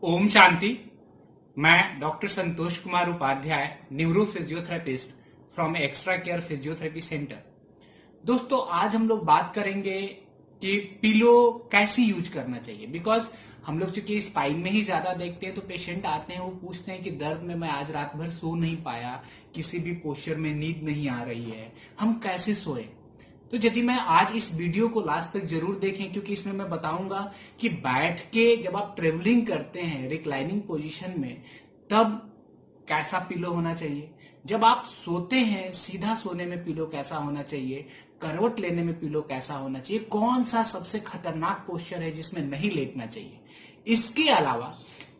ओम शांति। मैं doctor Santosh Kumar Upadhyay, neuro physiotherapist from extra care physiotherapy centre. दोस्तों, आज हम लोग बात करेंगे कि पिलो कैसे यूज करना चाहिए। बिकॉज हम लोग चूंकि स्पाइन में ही ज्यादा देखते हैं, तो पेशेंट आते हैं, वो पूछते हैं कि दर्द में मैं आज रात भर सो नहीं पाया, किसी भी पोस्चर में नींद नहीं आ रही है, हम कैसे सोए। तो यदि मैं आज इस वीडियो को लास्ट तक जरूर देखें, क्योंकि इसमें मैं बताऊंगा कि बैठ के जब आप ट्रेवलिंग करते हैं रिक्लाइनिंग पोजीशन में, तब कैसा पिलो होना चाहिए। जब आप सोते हैं सीधा सोने में पिलो कैसा होना चाहिए, करवट लेने में पिलो कैसा होना चाहिए, कौन सा सबसे खतरनाक पोस्चर है जिसमें नहीं लेटना चाहिए। इसके अलावा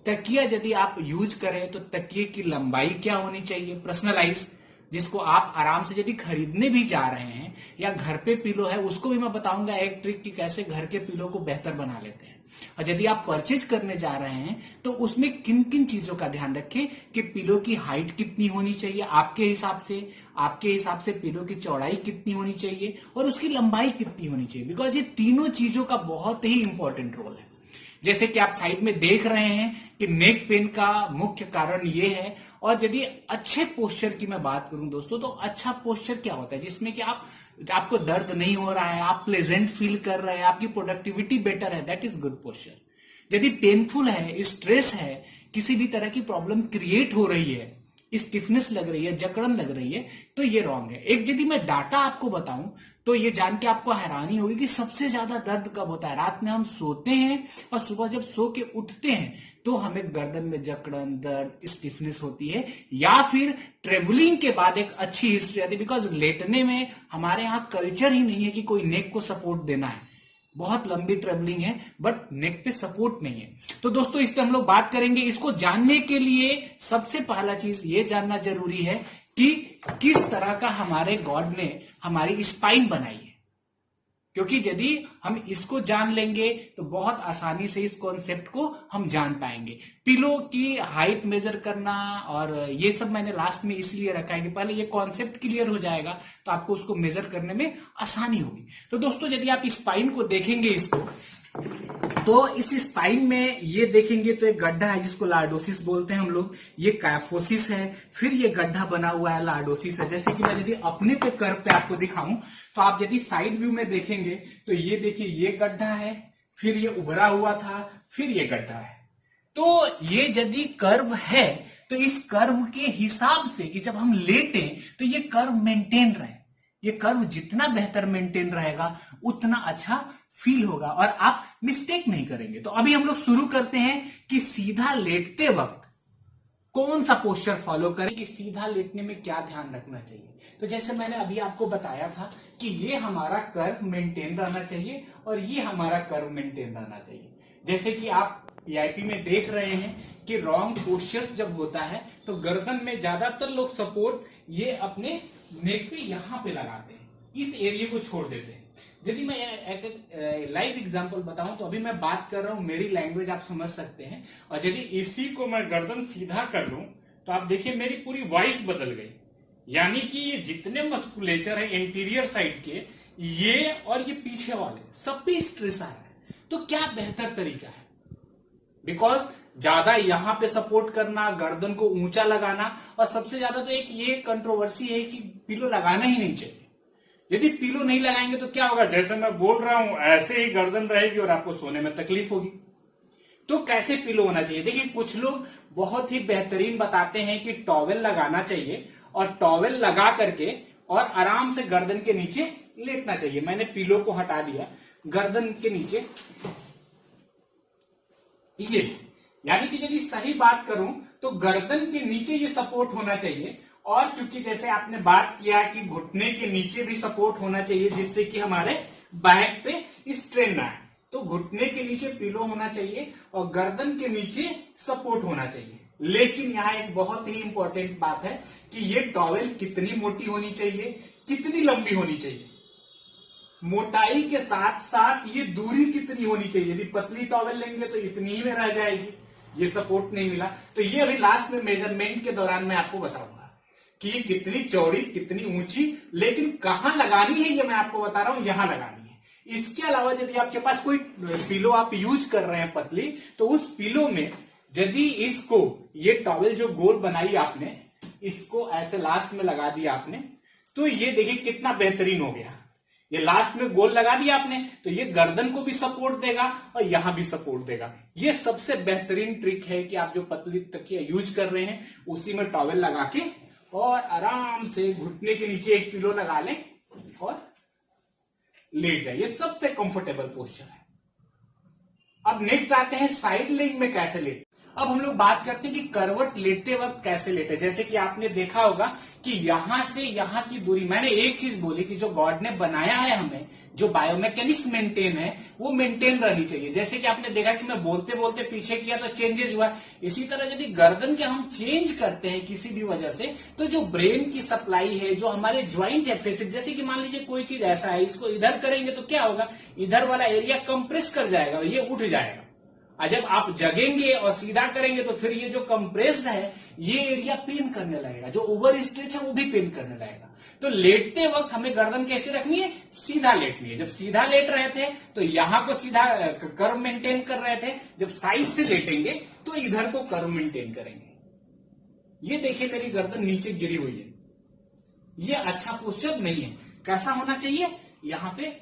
तकिया यदि आप यूज करें तो तकिए की लंबाई क्या होनी चाहिए, पर्सनलाइज, जिसको आप आराम से यदि खरीदने भी जा रहे हैं, या घर पे पिलो है उसको भी मैं बताऊंगा एक ट्रिक कि कैसे घर के पिलो को बेहतर बना लेते हैं। और यदि आप परचेज करने जा रहे हैं तो उसमें किन किन चीजों का ध्यान रखें कि पिलो की हाइट कितनी होनी चाहिए आपके हिसाब से पिलो की चौड़ाई कितनी होनी चाहिए और उसकी लंबाई कितनी होनी चाहिए। बिकॉज ये तीनों चीजों का बहुत ही इंपॉर्टेंट रोल है। जैसे कि आप साइड में देख रहे हैं कि नेक पेन का मुख्य कारण ये है। और यदि अच्छे पोस्चर की मैं बात करूं दोस्तों, तो अच्छा पोस्चर क्या होता है जिसमें कि आपको दर्द नहीं हो रहा है, आप प्लेजेंट फील कर रहे हैं, आपकी प्रोडक्टिविटी बेटर है, दैट इज गुड पोस्चर। यदि पेनफुल है, स्ट्रेस है, किसी भी तरह की प्रॉब्लम क्रिएट हो रही है, स्टिफनेस लग रही है, जकड़न लग रही है, तो ये रॉन्ग है। एक यदि मैं डाटा आपको बताऊं तो ये जान के आपको हैरानी होगी कि सबसे ज्यादा दर्द कब होता है। रात में हम सोते हैं और सुबह जब सो के उठते हैं तो हमें गर्दन में जकड़न, दर्द, स्टिफनेस होती है, या फिर ट्रेवलिंग के बाद एक अच्छी हिस्ट्री आती है। बिकॉज लेटने में हमारे यहाँ कल्चर ही नहीं है कि कोई नेक को सपोर्ट देना है। बहुत लंबी ट्रेवलिंग है बट नेक पे सपोर्ट नहीं है। तो दोस्तों, इस पे हम लोग बात करेंगे। इसको जानने के लिए सबसे पहला चीज ये जानना जरूरी है कि किस तरह का हमारे गॉड ने हमारी स्पाइन बनाई है। क्योंकि यदि हम इसको जान लेंगे तो बहुत आसानी से इस कॉन्सेप्ट को हम जान पाएंगे। पिलो की हाइट मेजर करना और ये सब मैंने लास्ट में इसलिए रखा है कि पहले ये कॉन्सेप्ट क्लियर हो जाएगा तो आपको उसको मेजर करने में आसानी होगी। तो दोस्तों, यदि आप स्पाइन को देखेंगे इसको, तो इस स्पाइन में ये देखेंगे तो एक गड्ढा है जिसको लार्डोसिस बोलते हैं हम लोग, ये कैफोसिस है, फिर ये गड्ढा बना हुआ है लार्डोसिस है। जैसे कि मैं यदि अपने पे कर्व पे आपको दिखाऊं तो आप यदि साइड व्यू में देखेंगे तो ये देखिए, ये गड्ढा है, फिर ये उभरा हुआ था, फिर ये गड्ढा है। तो ये यदि कर्व है तो इस कर्व के हिसाब से कि जब हम लेटे तो ये कर्व मेंटेन रहे। ये कर्व जितना बेहतर मेंटेन रहेगा उतना अच्छा फील होगा और आप मिस्टेक नहीं करेंगे। तो अभी हम लोग शुरू करते हैं कि सीधा लेटते वक्त कौन सा पोस्चर फॉलो करें, कि सीधा लेटने में क्या ध्यान रखना चाहिए। तो जैसे मैंने अभी आपको बताया था कि ये हमारा कर्व मेंटेन रहना चाहिए और ये हमारा कर्व मेंटेन रहना चाहिए। जैसे कि आप पीआईपी में देख रहे हैं कि रॉन्ग पोस्चर जब होता है तो गर्दन में ज्यादातर लोग सपोर्ट ये अपने नेक पे यहां पे लगाते हैं, इस एरिया को छोड़ देते हैं। यदि मैं एक लाइव एग्जांपल बताऊं तो अभी मैं बात कर रहा हूं, मेरी लैंग्वेज आप समझ सकते हैं। और यदि इसी को मैं गर्दन सीधा कर लूं तो आप देखिए मेरी पूरी वॉइस बदल गई। यानी कि ये जितने मस्कुलेचर है इंटीरियर साइड के, ये और ये पीछे वाले सब पे स्ट्रेस आ रहा है। तो क्या बेहतर तरीका है? बिकॉज ज्यादा यहां पे सपोर्ट करना, गर्दन को ऊंचा लगाना, और सबसे ज्यादा तो एक ये कंट्रोवर्सी है कि पिलो लगाना ही नहीं चाहिए। यदि पिलो नहीं लगाएंगे तो क्या होगा, जैसे मैं बोल रहा हूं ऐसे ही गर्दन रहेगी और आपको सोने में तकलीफ होगी। तो कैसे पिलो होना चाहिए? देखिए, कुछ लोग बहुत ही बेहतरीन बताते हैं कि टॉवेल लगाना चाहिए और टॉवेल लगा करके और आराम से गर्दन के नीचे लेटना चाहिए। मैंने पिलो को हटा दिया, गर्दन के नीचे ये, यानी कि यदि सही बात करूं तो गर्दन के नीचे ये सपोर्ट होना चाहिए। और चूंकि जैसे आपने बात किया कि घुटने के नीचे भी सपोर्ट होना चाहिए जिससे कि हमारे बैक पे स्ट्रेन ना आए, तो घुटने के नीचे पिलो होना चाहिए और गर्दन के नीचे सपोर्ट होना चाहिए। लेकिन यहाँ एक बहुत ही इंपॉर्टेंट बात है कि ये टॉवेल कितनी मोटी होनी चाहिए, कितनी लंबी होनी चाहिए, मोटाई के साथ साथ ये दूरी कितनी होनी चाहिए। यदि पतली टॉवेल लेंगे तो इतनी ही में रह जाएगी, ये सपोर्ट नहीं मिला। तो ये अभी लास्ट में मेजरमेंट के दौरान मैं आपको बताऊंगा कि ये कितनी चौड़ी, कितनी ऊंची, लेकिन कहां लगानी है ये मैं आपको बता रहा हूं, यहां लगानी है। इसके अलावा यदि आपके पास कोई पिलो आप यूज कर रहे हैं पतली, तो उस पिलो में यदि इसको ये टॉवेल जो गोल बनाई आपने, इसको ऐसे लास्ट में लगा दिया आपने, तो ये देखिए कितना बेहतरीन हो गया। ये लास्ट में गोल लगा दिया आपने तो ये गर्दन को भी सपोर्ट देगा और यहां भी सपोर्ट देगा। ये सबसे बेहतरीन ट्रिक है कि आप जो पतली तकिया यूज कर रहे हैं उसी में टॉवेल लगा के और आराम से घुटने के नीचे एक पिलो लगा लें और लेट जाए। ये सबसे कंफर्टेबल पोस्चर है। अब नेक्स्ट आते हैं साइड लेग में कैसे लेटे। अब हम लोग बात करते हैं कि करवट लेटते वक्त कैसे लेटे। जैसे कि आपने देखा होगा कि यहां से यहां की दूरी, मैंने एक चीज बोली कि जो गॉड ने बनाया है हमें, जो बायोमैकेनिक्स मेंटेन है वो मेंटेन रहनी चाहिए। जैसे कि आपने देखा कि मैं बोलते बोलते पीछे किया तो चेंजेस हुआ, इसी तरह यदि गर्दन के हम चेंज करते हैं किसी भी वजह से, तो जो ब्रेन की सप्लाई है, जो हमारे ज्वाइंट है फेसिक, जैसे कि मान लीजिए कोई चीज ऐसा है, इसको इधर करेंगे तो क्या होगा, इधर वाला एरिया कंप्रेस कर जाएगा, ये उठ जाएगा। और जब आप जगेंगे और सीधा करेंगे तो फिर ये जो कंप्रेस्ड है ये एरिया पेन करने लगेगा, जो ओवर स्ट्रेच है वो भी पेन करने लगेगा। तो लेटते वक्त हमें गर्दन कैसे रखनी है, सीधा लेटनी है। जब सीधा लेट रहे थे तो यहां को सीधा कर्व मेंटेन कर रहे थे, जब साइड से लेटेंगे तो इधर को कर्व मेंटेन करेंगे। ये देखिए मेरी गर्दन नीचे गिरी हुई है, ये अच्छा पोस्चर नहीं है। कैसा होना चाहिए, यहां पे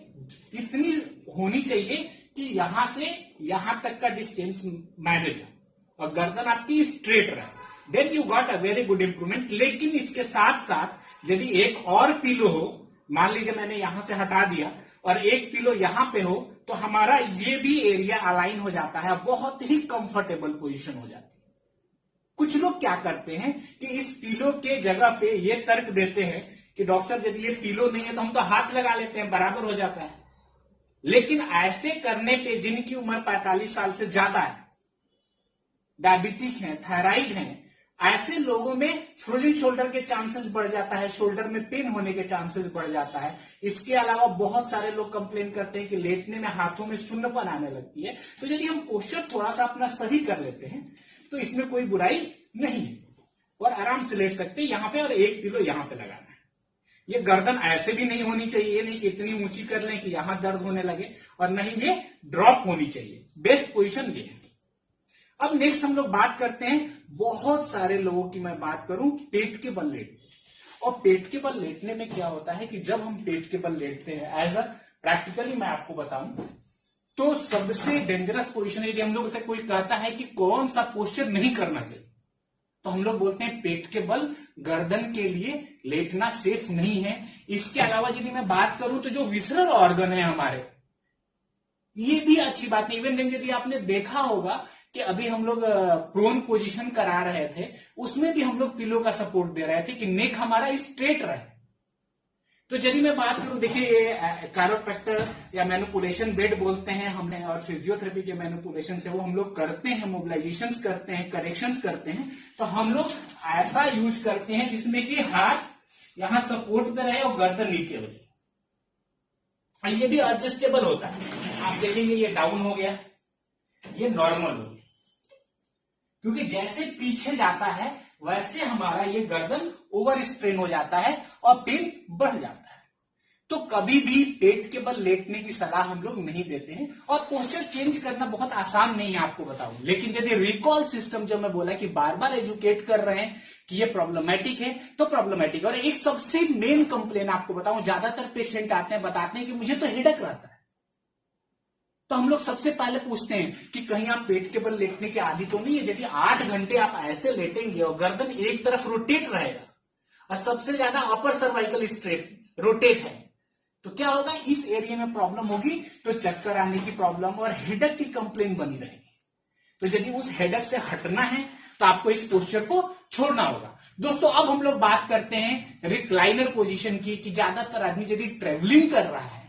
इतनी होनी चाहिए कि यहां से यहां तक का डिस्टेंस मैनेज हो और गर्दन आपकी स्ट्रेट रहे, then you got a very good improvement. लेकिन इसके साथ साथ यदि एक और पिलो हो, मान लीजिए मैंने यहां से हटा दिया और एक पिलो यहां पे हो, तो हमारा ये भी एरिया अलाइन हो जाता है, बहुत ही कंफर्टेबल पोजीशन हो जाती है। कुछ लोग क्या करते हैं कि इस पिलो के जगह पे ये तर्क देते हैं कि डॉक्टर साहब यदि ये पिलो नहीं है तो हम तो हाथ लगा लेते हैं, बराबर हो जाता है। लेकिन ऐसे करने पे जिनकी उम्र 45 साल से ज्यादा है, डायबिटिक है, थायराइड है, ऐसे लोगों में फ्रोजन शोल्डर के चांसेस बढ़ जाता है, शोल्डर में पेन होने के चांसेस बढ़ जाता है। इसके अलावा बहुत सारे लोग कंप्लेन करते हैं कि लेटने में हाथों में सुन्नपन आने लगती है। तो यदि हम पोस्चर थोड़ा सा अपना सही कर लेते हैं तो इसमें कोई बुराई नहीं है और आराम से लेट सकते हैं यहां पे, और एक पिलो यहां पे लगाना है। ये गर्दन ऐसे भी नहीं होनी चाहिए, नहीं कि इतनी ऊंची कर लें कि यहां दर्द होने लगे, और नहीं ये ड्रॉप होनी चाहिए। बेस्ट पोजीशन ये है। अब नेक्स्ट हम लोग बात करते हैं, बहुत सारे लोगों की मैं बात करूं पेट के बल लेटने। और पेट के बल लेटने में क्या होता है कि जब हम पेट के बल लेटते हैं, एज अ प्रैक्टिकली मैं आपको बताऊं तो सबसे डेंजरस पोजीशन, यदि हम लोग से कोई कहता है कि कौन सा पोस्चर नहीं करना चाहिए, तो हम लोग बोलते हैं पेट के बल गर्दन के लिए लेटना सेफ नहीं है। इसके अलावा यदि मैं बात करूं तो जो विसरल ऑर्गन है हमारे, ये भी अच्छी बात नहीं। इवन यदि आपने देखा होगा कि अभी हम लोग प्रोन पोजीशन करा रहे थे, उसमें भी हम लोग पिलो का सपोर्ट दे रहे थे कि नेक हमारा स्ट्रेट रहे। तो यदि मैं बात करूं, देखिए ये कैरोप्रैक्टर या मैनिपुलेशन बेड बोलते हैं हमने, और फिजियोथेरेपी के मैनिपुलेशन से वो हम लोग करते हैं, मोबिलाइजेशंस करते हैं, करेक्शंस करते हैं। तो हम लोग ऐसा यूज करते हैं जिसमें कि हाथ यहां सपोर्ट पे रहे और गर्दन नीचे हो जाए। ये भी एडजस्टेबल होता है। आप देखेंगे ये डाउन हो गया, ये नॉर्मल हो गया, क्योंकि जैसे पीछे जाता है वैसे हमारा ये गर्दन ओवर स्ट्रेन हो जाता है और पेन बढ़ जाता है। तो कभी भी पेट के बल लेटने की सलाह हम लोग नहीं देते हैं। और पोस्चर चेंज करना बहुत आसान नहीं है, आपको बताऊं। लेकिन यदि रिकॉल सिस्टम जो मैं बोला कि बार बार एजुकेट कर रहे हैं कि ये प्रॉब्लमेटिक है, तो प्रॉब्लमेटिक। और एक सबसे मेन कंप्लेन आपको बताऊं, ज्यादातर पेशेंट आते हैं बताते हैं कि मुझे तो हेडेक रहता है। तो हम लोग सबसे पहले पूछते हैं कि कहीं आप पेट के बल लेटने की आदि तो नहीं है। यदि 8 घंटे आप ऐसे लेटेंगे और गर्दन एक तरफ रोटेट रहेगा और सबसे ज्यादा अपर सर्वाइकल स्ट्रेट रोटेट है, तो क्या होगा, इस एरिया में प्रॉब्लम होगी, तो चक्कर आने की प्रॉब्लम और हेडेक की कंप्लेन बनी रहेगी। तो यदि उस हेडेक से हटना है तो आपको इस पोस्चर को छोड़ना होगा। दोस्तों अब हम लोग बात करते हैं रिक्लाइनर पोजीशन की, कि ज्यादातर आदमी यदि ट्रेवलिंग कर रहा है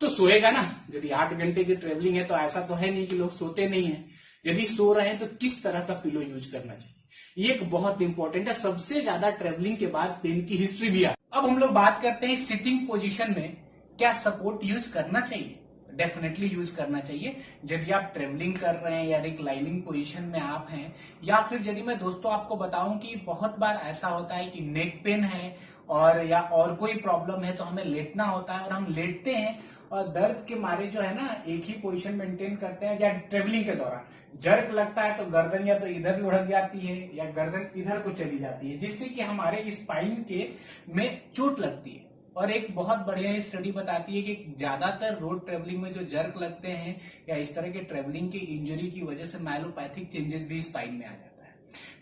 तो सोएगा ना। यदि 8 घंटे की ट्रेवलिंग है तो ऐसा तो है नहीं कि लोग सोते नहीं है। यदि सो रहे हैं तो किस तरह का पिलो यूज करना चाहिए, ये एक बहुत इंपॉर्टेंट है। सबसे ज्यादा ट्रेवलिंग के बाद पेन की हिस्ट्री भी है। अब हम लोग बात करते हैं सिटिंग पोजीशन में क्या सपोर्ट यूज करना चाहिए। डेफिनेटली यूज करना चाहिए यदि आप ट्रेवलिंग कर रहे हैं या रिक्लाइनिंग पोजीशन में आप हैं, या फिर यदि मैं दोस्तों आपको बताऊं कि बहुत बार ऐसा होता है कि नेक पेन है और या और कोई प्रॉब्लम है तो हमें लेटना होता है और हम लेटते हैं और दर्द के मारे जो है ना एक ही पोजीशन मेंटेन करते हैं, या ट्रेवलिंग के दौरान जर्क लगता है तो गर्दन या तो इधर लुढ़क जाती है या गर्दन इधर को चली जाती है, जिससे कि हमारे स्पाइन के में चोट लगती है। और एक बहुत बढ़िया स्टडी बताती है कि ज्यादातर रोड ट्रेवलिंग में जो जर्क लगते हैं या इस तरह के ट्रेवलिंग की इंजरी की वजह से माइलोपैथिक चेंजेस भी स्पाइन में आ जाता है।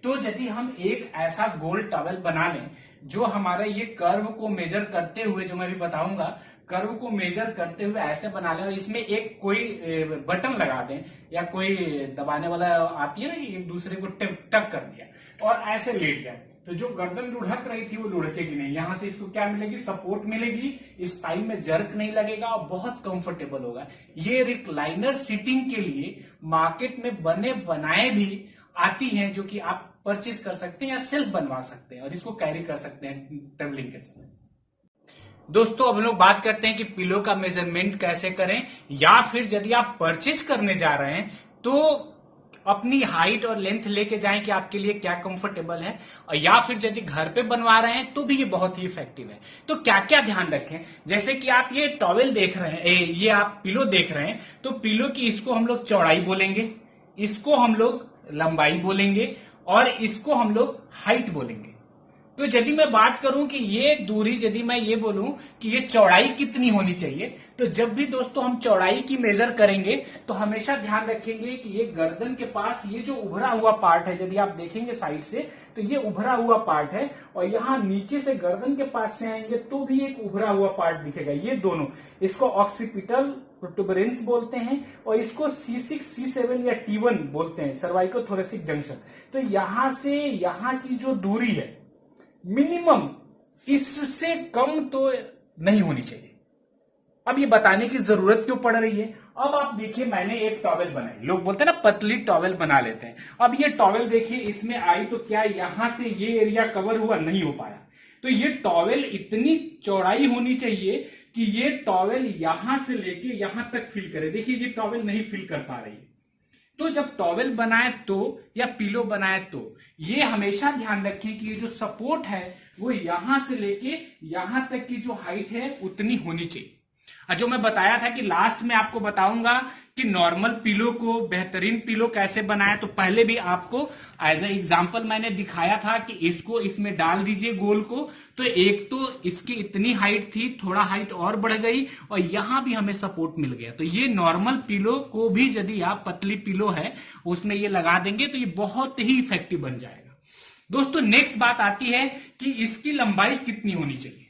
तो यदि हम एक ऐसा गोल टॉवेल बना लें जो हमारे ये कर्व को मेजर करते हुए, जो मैं भी बताऊंगा, कर्व को मेजर करते हुए ऐसे बना लें और इसमें एक कोई बटन लगा दें या कोई दबाने वाला आती है ना, एक दूसरे को टक कर दिया और ऐसे लेट जाए, तो जो गर्दन लुढ़क रही थी वो लुढ़केगी नहीं। यहां से इसको क्या मिलेगी, सपोर्ट मिलेगी, स्पाइन में जर्क नहीं लगेगा और बहुत कंफर्टेबल होगा। ये रिक्लाइनर सीटिंग के लिए मार्केट में बने बनाए भी आती हैं, जो कि आप परचेज कर सकते हैं या सेल्फ बनवा सकते हैं और इसको कैरी कर सकते हैं ट्रेवलिंग के समय। दोस्तों अब हम लोग बात करते हैं कि पिलो का मेजरमेंट कैसे करें, या फिर यदि आप परचेज करने जा रहे हैं तो अपनी हाइट और लेंथ लेके जाएं कि आपके लिए क्या कंफर्टेबल है, और या फिर यदि घर पे बनवा रहे हैं तो भी ये बहुत ही इफेक्टिव है। तो क्या क्या ध्यान रखें, जैसे कि आप ये टॉवेल देख रहे हैं, ये आप पिलो देख रहे हैं, तो पिलो की इसको हम लोग चौड़ाई बोलेंगे, इसको हम लोग लंबाई बोलेंगे और इसको हम लोग हाइट बोलेंगे। तो यदि मैं बात करूं कि ये दूरी, यदि मैं ये बोलूं कि ये चौड़ाई कितनी होनी चाहिए, तो जब भी दोस्तों हम चौड़ाई की मेजर करेंगे तो हमेशा ध्यान रखेंगे कि ये गर्दन के पास ये जो उभरा हुआ पार्ट है, यदि आप देखेंगे साइड से तो ये उभरा हुआ पार्ट है, और यहां नीचे से गर्दन के पास से आएंगे तो भी एक उभरा हुआ पार्ट दिखेगा। ये दोनों, इसको ऑक्सीपिटल प्रोटुबरेंस बोलते हैं और इसको C6, C7 या T1 बोलते हैं, सर्वाइकोथोरेसिक जंक्शन। तो यहां से यहां की जो दूरी है मिनिमम इससे कम तो नहीं होनी चाहिए। अब ये बताने की जरूरत क्यों पड़ रही है, अब आप देखिए मैंने एक टॉवेल बनाई, लोग बोलते हैं ना पतली टॉवेल बना लेते हैं। अब ये टॉवेल देखिए इसमें आई तो क्या यहां से ये एरिया कवर हुआ, नहीं हो पाया। तो ये टॉवेल इतनी चौड़ाई होनी चाहिए कि ये टॉवेल यहां से लेके यहां तक फिल करे। देखिए ये टॉवेल नहीं फिल कर पा रही है। तो जब टॉवेल बनाए तो या पिलो बनाए तो ये हमेशा ध्यान रखें कि ये जो सपोर्ट है वो यहां से लेके यहां तक की जो हाइट है उतनी होनी चाहिए। जो मैं बताया था कि लास्ट में आपको बताऊंगा कि नॉर्मल पिलो को बेहतरीन पिलो कैसे बनाए, तो पहले भी आपको एज ए एग्जांपल मैंने दिखाया था कि इसको इसमें डाल दीजिए गोल को, तो एक तो इसकी इतनी हाइट थी, थोड़ा हाइट और बढ़ गई और यहां भी हमें सपोर्ट मिल गया। तो ये नॉर्मल पिलो को भी यदि आप पतली पिलो है उसमें ये लगा देंगे तो ये बहुत ही इफेक्टिव बन जाएगा। दोस्तों नेक्स्ट बात आती है कि इसकी लंबाई कितनी होनी चाहिए।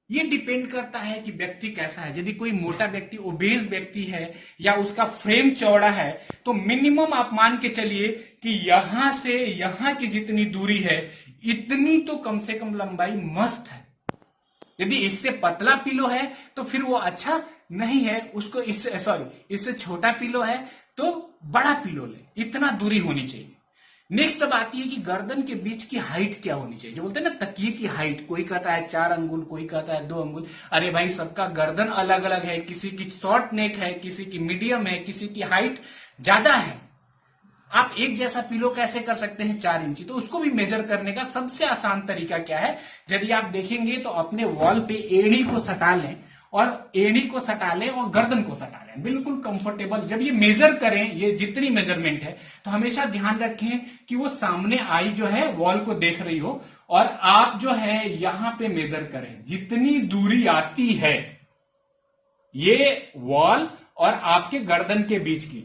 ये डिपेंड करता है कि व्यक्ति कैसा है। यदि कोई मोटा व्यक्ति, ओबेस व्यक्ति है या उसका फ्रेम चौड़ा है, तो मिनिमम आप मान के चलिए कि यहां से यहां की जितनी दूरी है इतनी तो कम से कम लंबाई मस्ट है। यदि इससे पतला पिलो है तो फिर वो अच्छा नहीं है, उसको इससे छोटा पिलो है तो बड़ा पिलो ले, इतना दूरी होनी चाहिए। नेक्स्ट अब आती है कि गर्दन के बीच की हाइट क्या होनी चाहिए। जो बोलते हैं ना तकिए की हाइट, कोई कहता है 4 अंगुल, कोई कहता है 2 अंगुल। अरे भाई सबका गर्दन अलग अलग है, किसी की शॉर्ट नेक है, किसी की मीडियम है, किसी की हाइट ज्यादा है। आप एक जैसा पिलो कैसे कर सकते हैं 4 इंची? तो उसको भी मेजर करने का सबसे आसान तरीका क्या है, यदि आप देखेंगे तो अपने वॉल पे एड़ी को सटा लें और एड़ी को सटा लें और गर्दन को सटा लें, बिल्कुल कंफर्टेबल। जब ये मेजर करें, ये जितनी मेजरमेंट है, तो हमेशा ध्यान रखें कि वो सामने आई जो है वॉल को देख रही हो और आप जो है यहां पे मेजर करें। जितनी दूरी आती है ये वॉल और आपके गर्दन के बीच की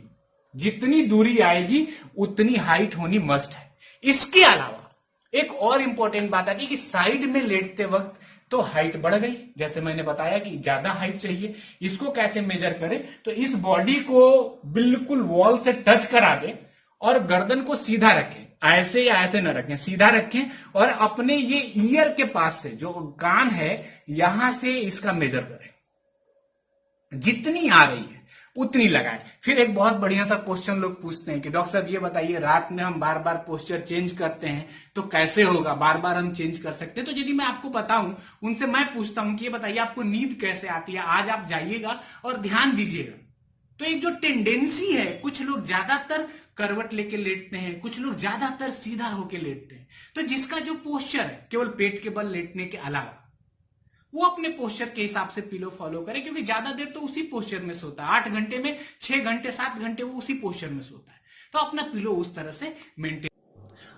जितनी दूरी आएगी उतनी हाइट होनी मस्ट है। इसके अलावा एक और इंपॉर्टेंट बात आती है कि साइड में लेटते वक्त तो हाइट बढ़ गई, जैसे मैंने बताया कि ज्यादा हाइट चाहिए। इसको कैसे मेजर करें, तो इस बॉडी को बिल्कुल वॉल से टच करा दें और गर्दन को सीधा रखें, ऐसे या ऐसे न रखें, सीधा रखें और अपने ये ईयर के पास से जो कान है यहां से इसका मेजर करें। जितनी आ रही है उतनी लगाएं। फिर एक बहुत बढ़िया सा क्वेश्चन लोग पूछते हैं कि डॉक्टर साहब ये बताइए, रात में हम बार बार पोस्चर चेंज करते हैं तो कैसे होगा, बार बार हम चेंज कर सकते हैं? तो यदि मैं आपको बताऊं, उनसे मैं पूछता हूं कि ये बताइए आपको नींद कैसे आती है, आज आप जाइएगा और ध्यान दीजिएगा। तो एक जो टेंडेंसी है, कुछ लोग ज्यादातर करवट लेके लेटते हैं, कुछ लोग ज्यादातर सीधा होके लेटते हैं। तो जिसका जो पोस्चर है केवल पेट के बल लेटने के अलावा, वो अपने पोस्चर के हिसाब से पिलो फॉलो करे, क्योंकि ज्यादा देर तो उसी पोस्चर में सोता है। 8 घंटे में 6 घंटे 7 घंटे वो उसी पोस्चर में सोता है। तो अपना पिलो उस तरह से मेंटेन।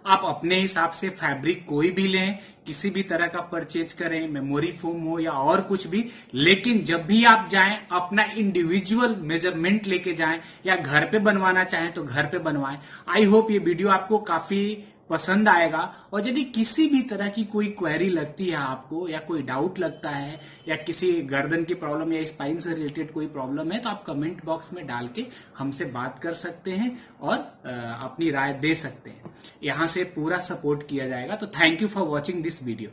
आप अपने हिसाब से फैब्रिक कोई भी लें, किसी भी तरह का परचेज करें, मेमोरी फोम हो या और कुछ भी, लेकिन जब भी आप जाएं अपना इंडिविजुअल मेजरमेंट लेके जाएं, या घर पे बनवाना चाहें तो घर पे बनवाएं। आई होप ये वीडियो आपको काफी पसंद आएगा। और यदि किसी भी तरह की कोई क्वेरी लगती है आपको, या कोई डाउट लगता है, या किसी गर्दन की प्रॉब्लम या स्पाइन से रिलेटेड कोई प्रॉब्लम है, तो आप कमेंट बॉक्स में डाल के हमसे बात कर सकते हैं और अपनी राय दे सकते हैं। यहां से पूरा सपोर्ट किया जाएगा। तो thank you for watching this video.